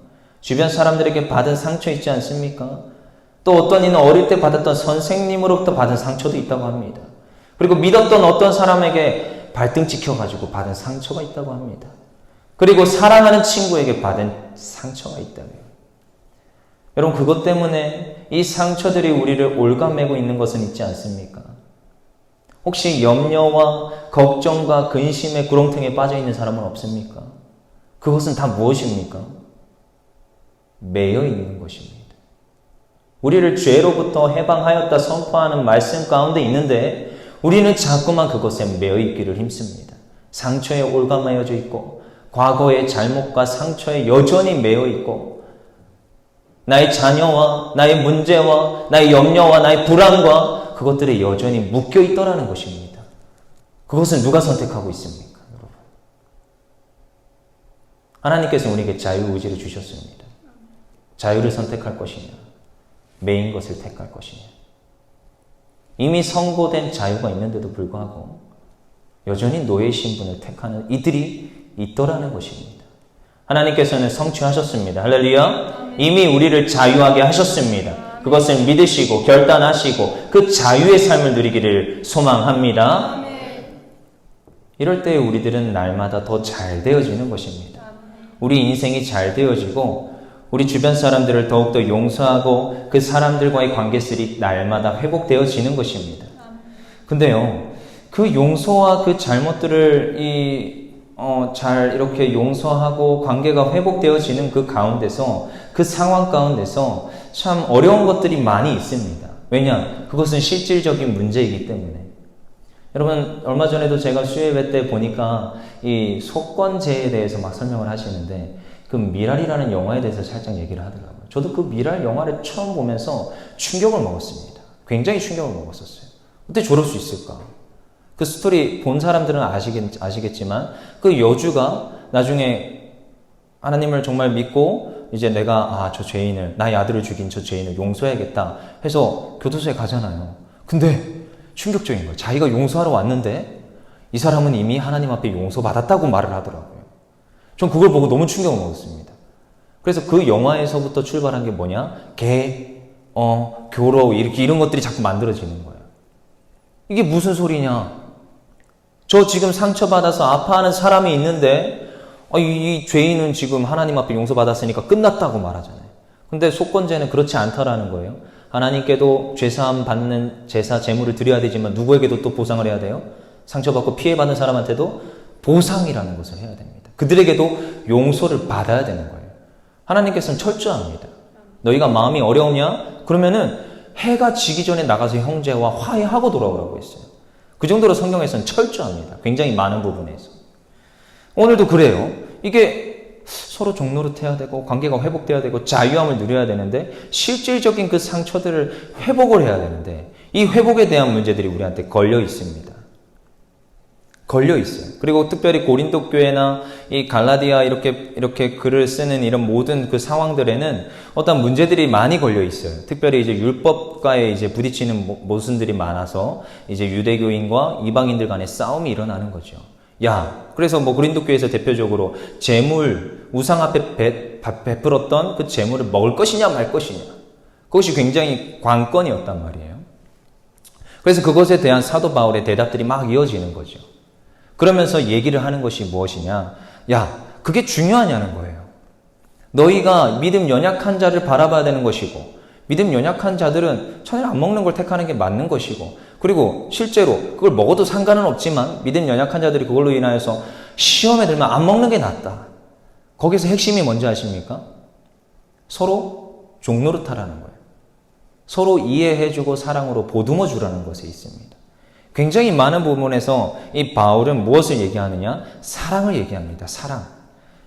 주변 사람들에게 받은 상처 있지 않습니까? 또 어떤 이는 어릴 때 받았던 선생님으로부터 받은 상처도 있다고 합니다. 그리고 믿었던 어떤 사람에게 발등 찍혀가지고 받은 상처가 있다고 합니다. 그리고 사랑하는 친구에게 받은 상처가 있다고요. 여러분 그것 때문에 이 상처들이 우리를 올가매고 있는 것은 있지 않습니까? 혹시 염려와 걱정과 근심의 구렁텅이에 빠져 있는 사람은 없습니까? 그것은 다 무엇입니까? 매여 있는 것입니다. 우리를 죄로부터 해방하였다 선포하는 말씀 가운데 있는데 우리는 자꾸만 그것에 매여 있기를 힘씁니다. 상처에 올가매어져 있고 과거의 잘못과 상처에 여전히 매여 있고 나의 자녀와 나의 문제와 나의 염려와 나의 불안과 그것들에 여전히 묶여 있더라는 것입니다. 그것은 누가 선택하고 있습니까? 여러분? 하나님께서 우리에게 자유의지를 주셨습니다. 자유를 선택할 것이냐 매인 것을 택할 것이냐. 이미 선고된 자유가 있는데도 불구하고 여전히 노예 신분을 택하는 이들이 있더라는 것입니다. 하나님께서는 성취하셨습니다. 할렐루야. 이미 우리를 자유하게 하셨습니다. 그것을 믿으시고 결단하시고 그 자유의 삶을 누리기를 소망합니다. 이럴 때 우리들은 날마다 더 잘 되어지는 것입니다. 우리 인생이 잘 되어지고 우리 주변 사람들을 더욱더 용서하고 그 사람들과의 관계들이 날마다 회복되어지는 것입니다. 근데요, 그 용서와 그 잘못들을 잘 이렇게 용서하고 관계가 회복되어지는 그 가운데서, 그 상황 가운데서 참 어려운 것들이 많이 있습니다. 왜냐? 그것은 실질적인 문제이기 때문에. 여러분, 얼마 전에도 제가 수요예배 때 보니까 이 속건제에 대해서 막 설명을 하시는데 그 미랄이라는 영화에 대해서 살짝 얘기를 하더라고요. 저도 그 미랄 영화를 처음 보면서 충격을 먹었습니다. 굉장히 충격을 먹었었어요. 어떻게 저럴 수 있을까? 그 스토리 본 사람들은 아시겠지만 그 여주가 나중에 하나님을 정말 믿고 이제 내가 저 죄인을, 나의 아들을 죽인 저 죄인을 용서해야겠다 해서 교도소에 가잖아요. 근데 충격적인 거예요. 자기가 용서하러 왔는데 이 사람은 이미 하나님 앞에 용서받았다고 말을 하더라고요. 전 그걸 보고 너무 충격을 먹었습니다. 그래서 그 영화에서부터 출발한 게 뭐냐? 교로 이런 것들이 자꾸 만들어지는 거예요. 이게 무슨 소리냐? 저 지금 상처받아서 아파하는 사람이 있는데 이 죄인은 지금 하나님 앞에 용서받았으니까 끝났다고 말하잖아요. 근데 속건제는 그렇지 않다라는 거예요. 하나님께도 죄사함 받는 제사, 제물을 드려야 되지만 누구에게도 또 보상을 해야 돼요? 상처받고 피해받은 사람한테도 보상이라는 것을 해야 됩니다. 그들에게도 용서를 받아야 되는 거예요. 하나님께서는 철저합니다. 너희가 마음이 어려우냐? 그러면은 해가 지기 전에 나가서 형제와 화해하고 돌아오라고 했어요. 그 정도로 성경에서는 철저합니다. 굉장히 많은 부분에서. 오늘도 그래요. 이게 서로 종노릇해야 되고 관계가 회복돼야 되고 자유함을 누려야 되는데 실질적인 그 상처들을 회복을 해야 되는데 이 회복에 대한 문제들이 우리한테 걸려 있습니다. 걸려 있어요. 그리고 특별히 고린도 교회나 이 갈라디아 이렇게 글을 쓰는 이런 모든 그 상황들에는 어떤 문제들이 많이 걸려 있어요. 특별히 이제 율법과의 이제 부딪히는 모순들이 많아서 이제 유대교인과 이방인들 간의 싸움이 일어나는 거죠. 그래서 고린도 교회에서 대표적으로 재물, 우상 앞에 베풀었던 그 재물을 먹을 것이냐 말 것이냐. 그것이 굉장히 관건이었단 말이에요. 그래서 그것에 대한 사도 바울의 대답들이 막 이어지는 거죠. 그러면서 얘기를 하는 것이 무엇이냐? 야, 그게 중요하냐는 거예요. 너희가 믿음 연약한 자를 바라봐야 되는 것이고, 믿음 연약한 자들은 천일 안 먹는 걸 택하는 게 맞는 것이고, 그리고 실제로 그걸 먹어도 상관은 없지만 믿음 연약한 자들이 그걸로 인하여서 시험에 들면 안 먹는 게 낫다. 거기서 핵심이 뭔지 아십니까? 서로 종노릇하라는 거예요. 서로 이해해주고 사랑으로 보듬어 주라는 것에 있습니다. 굉장히 많은 부분에서 이 바울은 무엇을 얘기하느냐? 사랑을 얘기합니다. 사랑.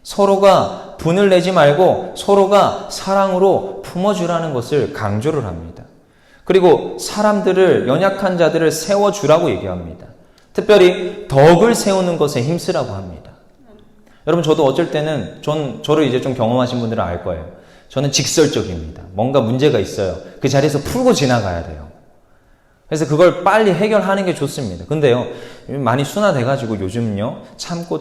서로가 분을 내지 말고 서로가 사랑으로 품어주라는 것을 강조를 합니다. 그리고 사람들을, 연약한 자들을 세워주라고 얘기합니다. 특별히 덕을 세우는 것에 힘쓰라고 합니다. 여러분, 저도 어쩔 때는 저를 이제 좀 경험하신 분들은 알 거예요. 저는 직설적입니다. 뭔가 문제가 있어요. 그 자리에서 풀고 지나가야 돼요. 그래서 그걸 빨리 해결하는 게 좋습니다. 근데요, 많이 순화돼가지고 요즘은요, 참고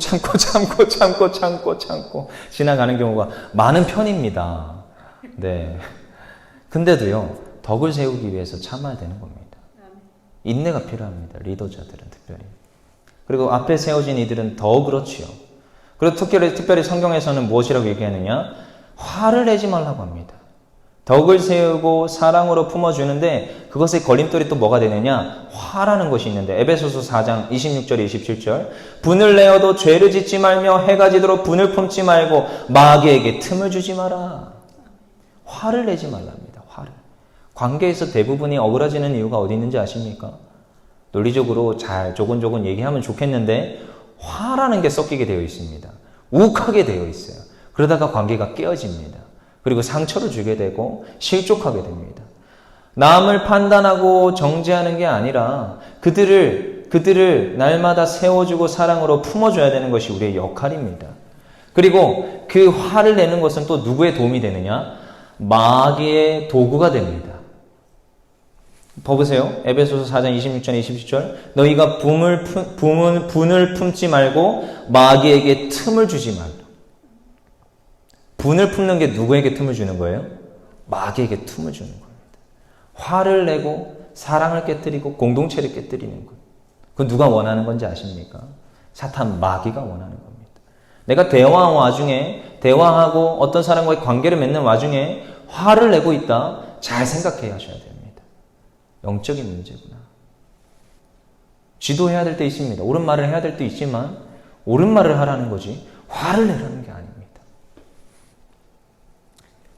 지나가는 경우가 많은 편입니다. 네. 근데도요, 덕을 세우기 위해서 참아야 되는 겁니다. 인내가 필요합니다. 리더자들은 특별히. 그리고 앞에 세워진 이들은 더 그렇지요. 그리고 특별히 성경에서는 무엇이라고 얘기하느냐? 화를 내지 말라고 합니다. 덕을 세우고 사랑으로 품어주는데 그것의 걸림돌이 또 뭐가 되느냐? 화라는 것이 있는데 에베소서 4장 26절 27절 분을 내어도 죄를 짓지 말며 해가 지도록 분을 품지 말고 마귀에게 틈을 주지 마라. 화를 내지 말랍니다. 화를. 관계에서 대부분이 어그러지는 이유가 어디 있는지 아십니까? 논리적으로 잘 조곤조곤 얘기하면 좋겠는데 화라는 게 섞이게 되어 있습니다. 욱하게 되어 있어요. 그러다가 관계가 깨어집니다. 그리고 상처를 주게 되고 실족하게 됩니다. 남을 판단하고 정죄하는 게 아니라 그들을 날마다 세워주고 사랑으로 품어줘야 되는 것이 우리의 역할입니다. 그리고 그 화를 내는 것은 또 누구의 도움이 되느냐? 마귀의 도구가 됩니다. 보세요. 에베소서 4장 26절 27절 너희가 분을 품지 말고 마귀에게 틈을 주지 말라. 분을 품는 게 누구에게 틈을 주는 거예요? 마귀에게 틈을 주는 겁니다. 화를 내고 사랑을 깨뜨리고 공동체를 깨뜨리는 것. 그건 누가 원하는 건지 아십니까? 사탄 마귀가 원하는 겁니다. 내가 대화한 와중에 대화하고 어떤 사람과의 관계를 맺는 와중에 화를 내고 있다. 잘 생각해 하셔야 됩니다. 영적인 문제구나. 지도해야 될 때 있습니다. 옳은 말을 해야 될 때 있지만 옳은 말을 하라는 거지 화를 내라는 게 아닙니다.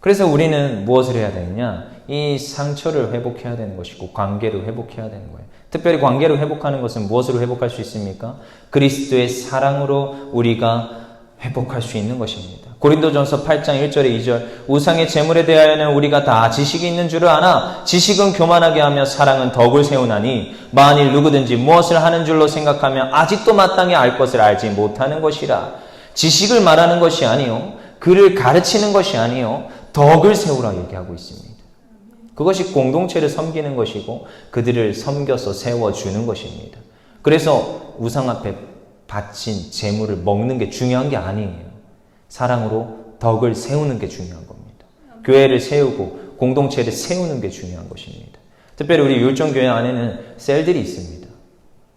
그래서 우리는 무엇을 해야 되느냐? 이 상처를 회복해야 되는 것이고 관계를 회복해야 되는 거예요. 특별히 관계를 회복하는 것은 무엇으로 회복할 수 있습니까? 그리스도의 사랑으로 우리가 회복할 수 있는 것입니다. 고린도전서 8장 1절에 2절 우상의 재물에 대하여는 우리가 다 지식이 있는 줄을 아나 지식은 교만하게 하며 사랑은 덕을 세우나니 만일 누구든지 무엇을 하는 줄로 생각하며 아직도 마땅히 알 것을 알지 못하는 것이라. 지식을 말하는 것이 아니요 그를 가르치는 것이 아니요 덕을 세우라 얘기하고 있습니다. 그것이 공동체를 섬기는 것이고 그들을 섬겨서 세워주는 것입니다. 그래서 우상 앞에 바친 재물을 먹는 게 중요한 게 아니에요. 사랑으로 덕을 세우는 게 중요한 겁니다. 교회를 세우고 공동체를 세우는 게 중요한 것입니다. 특별히 우리 율정교회 안에는 셀들이 있습니다.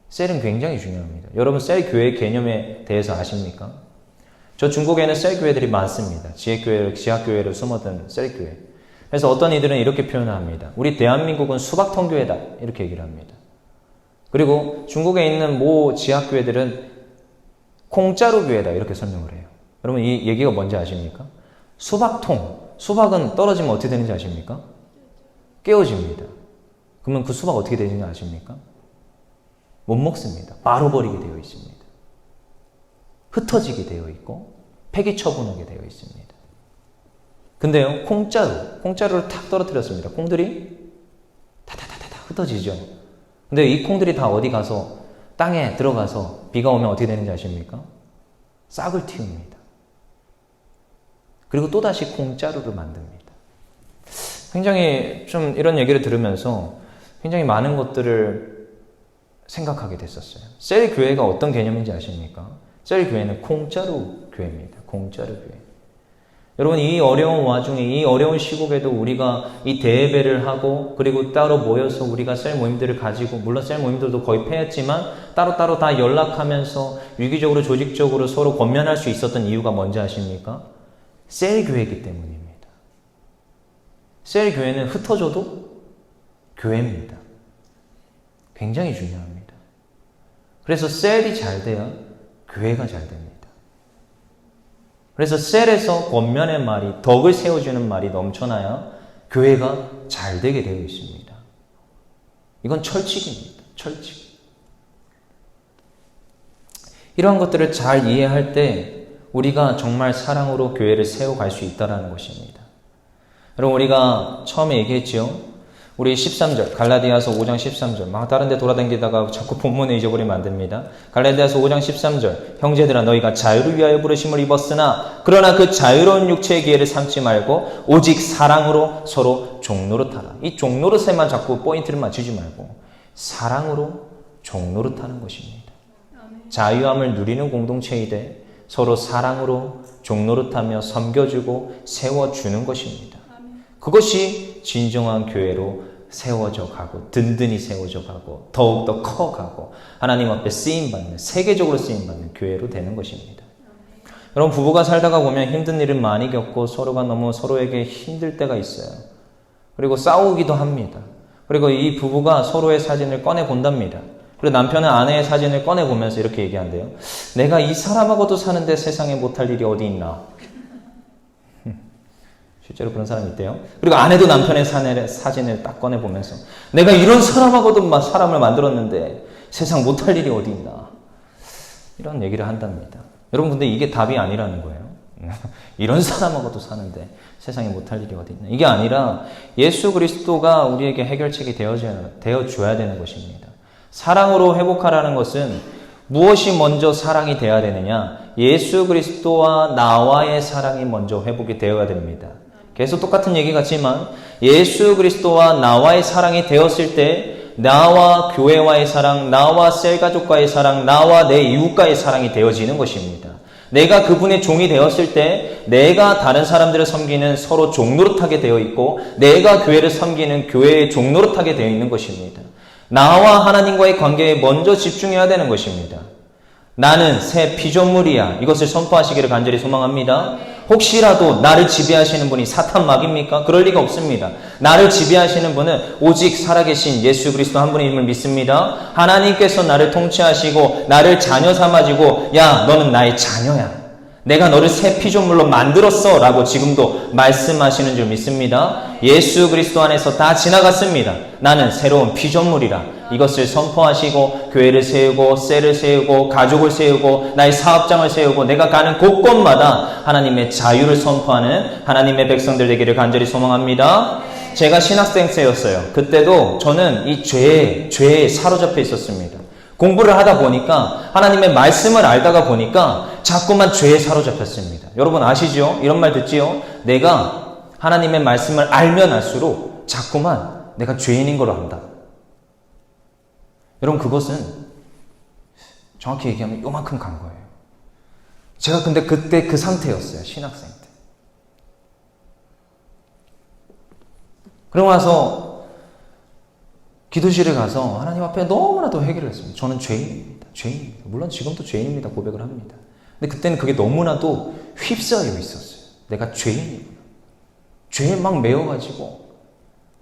셀은 굉장히 중요합니다. 여러분 셀 교회 개념에 대해서 아십니까? 저 중국에는 셀 교회들이 많습니다. 지하교회를 숨어든 셀 교회. 그래서 어떤 이들은 이렇게 표현합니다. 우리 대한민국은 수박통 교회다. 이렇게 얘기를 합니다. 그리고 중국에 있는 모 지하교회들은 콩자루 교회다. 이렇게 설명을 해요. 여러분 이 얘기가 뭔지 아십니까? 수박통. 수박은 떨어지면 어떻게 되는지 아십니까? 깨어집니다. 그러면 그 수박 어떻게 되는지 아십니까? 못 먹습니다. 말아버리게 되어 있습니다. 흩어지게 되어 있고 폐기 처분하게 되어 있습니다. 근데요, 콩자루를 탁 떨어뜨렸습니다. 콩들이 다다다다 흩어지죠. 근데 이 콩들이 다 어디 가서 땅에 들어가서 비가 오면 어떻게 되는지 아십니까? 싹을 틔웁니다. 그리고 또다시 콩자루를 만듭니다. 굉장히 좀 이런 얘기를 들으면서 굉장히 많은 것들을 생각하게 됐었어요. 셀 교회가 어떤 개념인지 아십니까? 셀 교회는 콩자루 교회입니다. 콩자루 교회. 여러분, 이 어려운 와중에, 이 어려운 시국에도 우리가 이 대예배를 하고, 그리고 따로 모여서 우리가 셀 모임들을 가지고, 물론 셀 모임들도 거의 폐했지만 따로따로 다 연락하면서 유기적으로, 조직적으로 서로 권면할 수 있었던 이유가 뭔지 아십니까? 셀 교회이기 때문입니다. 셀 교회는 흩어져도 교회입니다. 굉장히 중요합니다. 그래서 셀이 잘 돼야 교회가 잘 됩니다. 그래서 셀에서 권면의 말이, 덕을 세워주는 말이 넘쳐나야 교회가 잘 되게 되어 있습니다. 이건 철칙입니다. 철칙. 이러한 것들을 잘 이해할 때 우리가 정말 사랑으로 교회를 세워갈 수 있다는 것입니다. 여러분, 우리가 처음에 얘기했지요. 우리 13절, 갈라디아서 5장 13절, 막 다른 데 돌아다니다가 자꾸 본문을 잊어버리면 안 됩니다. 갈라디아서 5장 13절, 형제들아 너희가 자유를 위하여 부르심을 입었으나 그러나 그 자유로운 육체의 기회를 삼지 말고 오직 사랑으로 서로 종노릇하라. 이 종노릇에만 자꾸 포인트를 맞추지 말고 사랑으로 종노릇하는 것입니다. 자유함을 누리는 공동체이되 서로 사랑으로 종노릇하며 섬겨주고 세워주는 것입니다. 그것이 진정한 교회로 세워져 가고 든든히 세워져 가고 더욱더 커가고 하나님 앞에 쓰임받는, 세계적으로 쓰임받는 교회로 되는 것입니다. 여러분, 부부가 살다가 보면 힘든 일을 많이 겪고 서로가 너무 서로에게 힘들 때가 있어요. 그리고 싸우기도 합니다. 그리고 이 부부가 서로의 사진을 꺼내 본답니다. 그리고 남편은 아내의 사진을 꺼내 보면서 이렇게 얘기한대요. 내가 이 사람하고도 사는데 세상에 못할 일이 어디 있나. 실제로 그런 사람이 있대요. 그리고 아내도 남편의 사진을 딱 꺼내보면서 내가 이런 사람하고도 사람을 만들었는데 세상 못할 일이 어디 있나. 이런 얘기를 한답니다. 여러분, 근데 이게 답이 아니라는 거예요. 이런 사람하고도 사는데 세상에 못할 일이 어디 있나. 이게 아니라 예수 그리스도가 우리에게 해결책이 되어줘야 되는 것입니다. 사랑으로 회복하라는 것은 무엇이 먼저 사랑이 되어야 되느냐? 예수 그리스도와 나와의 사랑이 먼저 회복이 되어야 됩니다. 계속 똑같은 얘기 같지만 예수 그리스도와 나와의 사랑이 되었을 때 나와 교회와의 사랑, 나와 셀가족과의 사랑, 나와 내 이웃과의 사랑이 되어지는 것입니다. 내가 그분의 종이 되었을 때 내가 다른 사람들을 섬기는 서로 종노릇하게 되어 있고 내가 교회를 섬기는 교회의 종노릇하게 되어 있는 것입니다. 나와 하나님과의 관계에 먼저 집중해야 되는 것입니다. 나는 새 피조물이야. 이것을 선포하시기를 간절히 소망합니다. 혹시라도 나를 지배하시는 분이 사탄 마귀입니까? 그럴 리가 없습니다. 나를 지배하시는 분은 오직 살아계신 예수 그리스도 한 분임을 믿습니다. 하나님께서 나를 통치하시고 나를 자녀 삼아지고 야, 너는 나의 자녀야. 내가 너를 새 피조물로 만들었어 라고 지금도 말씀하시는 줄 믿습니다. 예수 그리스도 안에서 다 지나갔습니다. 나는 새로운 피조물이라. 이것을 선포하시고 교회를 세우고 셀을 세우고 가족을 세우고 나의 사업장을 세우고 내가 가는 곳곳마다 하나님의 자유를 선포하는 하나님의 백성들 되기를 간절히 소망합니다. 제가 신학생 때였어요. 그때도 저는 이 죄에 사로잡혀 있었습니다. 공부를 하다 보니까 하나님의 말씀을 알다가 보니까 자꾸만 죄에 사로잡혔습니다. 여러분 아시죠? 이런 말 듣지요? 내가 하나님의 말씀을 알면 알수록 자꾸만 내가 죄인인 걸로 한다. 여러분, 그것은 정확히 얘기하면 요만큼 간 거예요. 제가 근데 그때 그 상태였어요. 신학생 때. 그러고 나서 기도실에 가서 하나님 앞에 너무나도 회개를 했습니다. 저는 죄인입니다. 죄인입니다. 물론 지금도 죄인입니다. 고백을 합니다. 근데 그때는 그게 너무나도 휩싸여 있었어요. 내가 죄인이구나. 죄에 막 매여가지고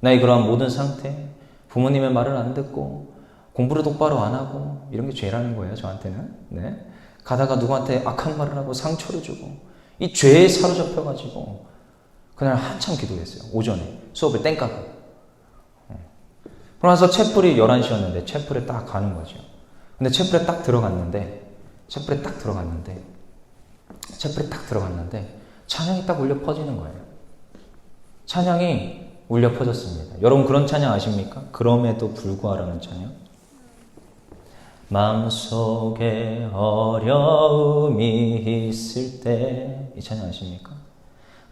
나의 그러한 모든 상태, 부모님의 말을 안 듣고 공부를 똑바로 안 하고 이런 게 죄라는 거예요. 저한테는. 네. 가다가 누구한테 악한 말을 하고 상처를 주고 이 죄에 사로잡혀가지고 그날 한참 기도했어요. 오전에 수업을 땡까고. 그러면서 채플이 11시였는데 채플에 딱 가는 거죠. 근데 채플에 딱 들어갔는데 찬양이 딱 울려 퍼지는 거예요. 찬양이 울려 퍼졌습니다. 여러분 그런 찬양 아십니까? 그럼에도 불구하라는 찬양. 마음속에 어려움이 있을 때, 이 찬양 아십니까?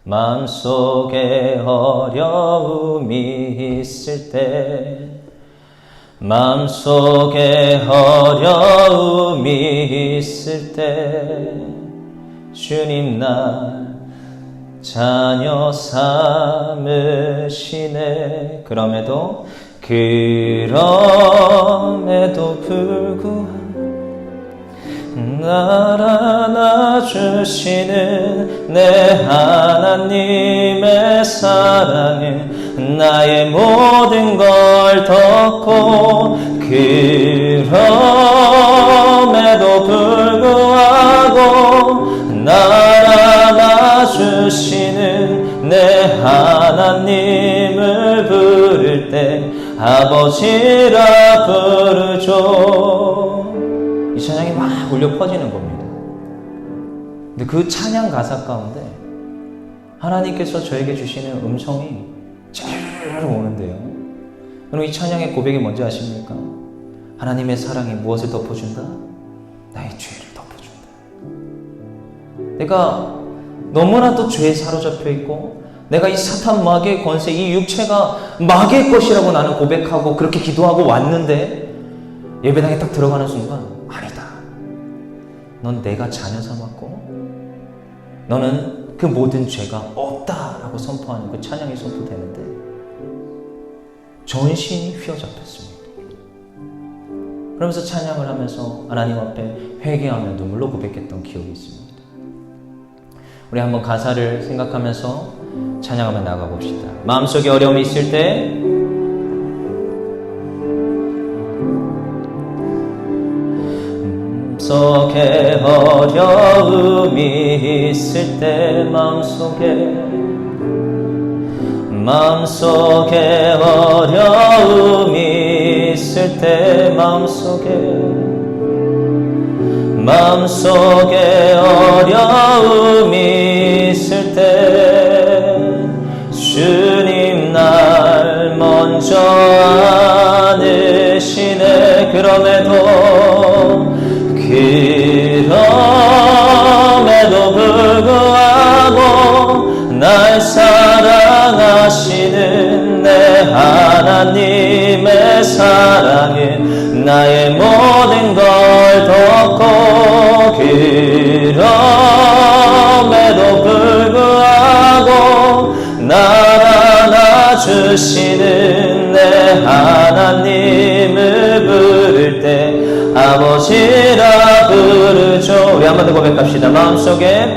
마음속에 어려움이 있을 때, 마음속에 어려움이 있을 때 주님 날 자녀 삼으시네. 그럼에도 불구하고 날 안아주시는 내 하나님의 사랑은 나의 모든 걸 덮고, 그럼에도 불구하고 날 안아주시는 내 하나님을 부를 때 아버지라 부르죠. 이 찬양이 막 울려 퍼지는 겁니다. 근데 그 찬양 가사 가운데 하나님께서 저에게 주시는 음성이 찌르르 오는데요. 여러분, 이 찬양의 고백이 뭔지 아십니까? 하나님의 사랑이 무엇을 덮어준다? 나의 죄를 덮어준다. 내가 너무나도 죄에 사로잡혀 있고, 내가 이 사탄 마귀의 권세, 이 육체가 마귀의 것이라고 나는 고백하고 그렇게 기도하고 왔는데, 예배당에 딱 들어가는 순간 아니다. 넌 내가 자녀 삼았고 너는 그 모든 죄가 없다라고 선포하는 그 찬양이 선포되는데 전신이 휘어잡혔습니다. 그러면서 찬양을 하면서 하나님 앞에 회개하며 눈물로 고백했던 기억이 있습니다. 우리 한번 가사를 생각하면서 찬양하며 나가봅시다. 마음속에 어려움이 있을 때, 마음속에 어려움이 있을 때, 마음속에 어려움이 있을 때, 마음속에 어려움이 있을 때, 주님 날 먼저 안으시네. 그럼에도 불구하고 날 사랑하시는 내 하나님의 사랑은 나의 모든 걸 덮고, 그럼에도 불구하고 날 안아주시는 내 하나님을 부를 때 아버지라 부르죠. 우리 한 번 더 고백합시다. 마음속에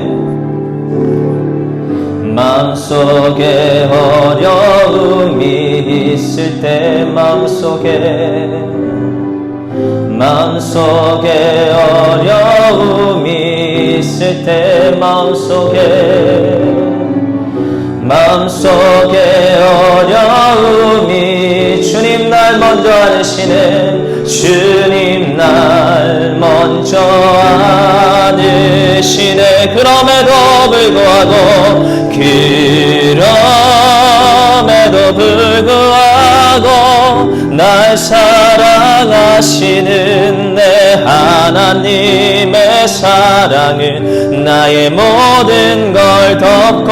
어려움이 있을 때, 마음속에 어려움이 있을 때, 마음속에 어려움이, 주님 날 먼저 안으시네. 주님 날 먼저 안으시네. 그럼에도 불구하고 날 사랑하시는 내 하나님의 사랑은 나의 모든 걸 덮고,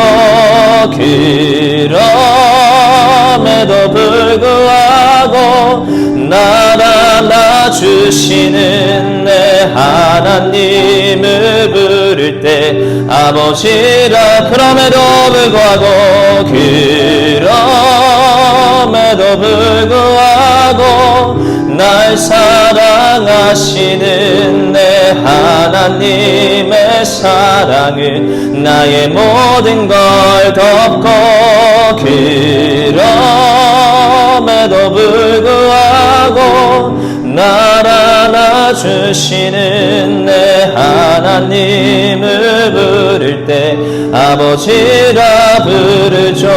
그럼에도 불구하고 날 안아주시는 내 하나님을 부를 때 아버지라. 그럼에도 불구하고 날 사랑하시는 내 하나님의 사랑은 나의 모든 걸 덮고, 그럼에도 불구하고 날 안아주시는 내 하나님을 부를 때 아버지라 부르죠.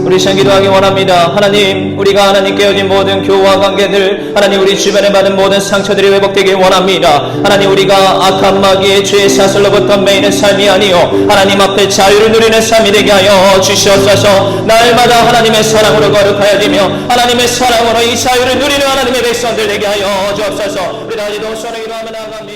우리 시간 기도하기 원합니다. 하나님, 우리가 하나님께 얻은 모든 교우와 관계들, 하나님 우리 주변에 받은 모든 상처들이 회복되길 원합니다. 하나님, 우리가 악한 마귀의 죄의 사슬로부터 매이는 삶이 아니요 하나님 앞에 자유를 누리는 삶이 되게 하여 주시옵소서. 날마다 하나님의 사랑으로 거룩하여 되며 하나님의 사랑으로 이 자유를 누리는 하나님의 백성들 되게 하여 주옵소서. 우리 다시 동서로 기도하며 나아갑니다.